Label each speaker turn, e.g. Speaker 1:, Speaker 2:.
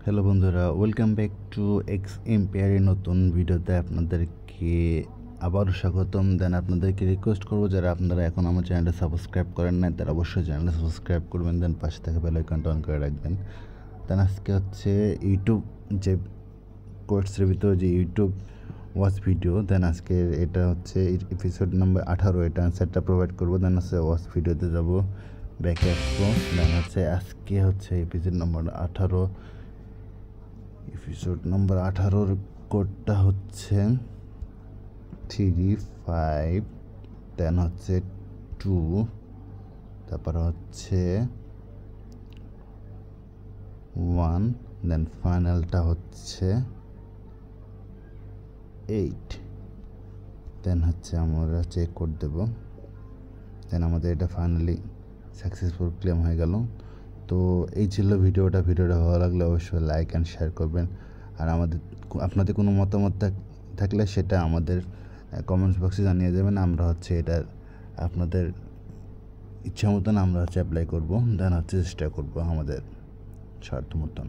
Speaker 1: Hello বন্ধুরা, welcome back to x এম্পায়ারের নতুন ভিডিওতে আপনাদেরকে আবারও স্বাগতম। দেন আপনাদেরকে রিকোয়েস্ট করবো, যারা আপনারা এখন আমার চ্যানেলটা সাবস্ক্রাইব করেন না তারা অবশ্যই চ্যানেলটা সাবস্ক্রাইব করবেন, দেন পাশে থেকে বেল আইকনটা অন করে রাখবেন। দেন আজকে হচ্ছে ইউটিউব যে কোর্সের ভিতরে যে ইউটিউব ওয়াচ ভিডিও, দেন আজকে এটা হচ্ছে এপিসোড নাম্বার 18, এটা অ্যান্সারটা প্রোভাইড করবো। দেন হচ্ছে ওয়াচ ভিডিওতে যাবো, ব্যাকে আসবো। দেন হচ্ছে আজকে হচ্ছে এপিসোড নাম্বার 18, এপিসোড নাম্বার 18-র কোডটা হচ্ছে 35, দেন হচ্ছে 2, তারপর হচ্ছে 1, দেন ফাইনালটা হচ্ছে 8। দেন হচ্ছে আমরা চেক করে দেবো। দেন আমাদের এটা ফাইনালি সাকসেসফুল ক্লেম হয়ে গেল। তো এই ছিল ভিডিওটা ভালো লাগলে অবশ্যই লাইক অ্যান্ড শেয়ার করবেন। আর আপনাদের কোনো মতামত থাকলে সেটা আমাদের কমেন্টস বক্সে জানিয়ে দেবেন। আমরা হচ্ছে এটা আপনাদের ইচ্ছা মতন আমরা হচ্ছে অ্যাপ্লাই করবো, দেন হচ্ছে চেষ্টা করবো আমাদের স্বার্থ মতন।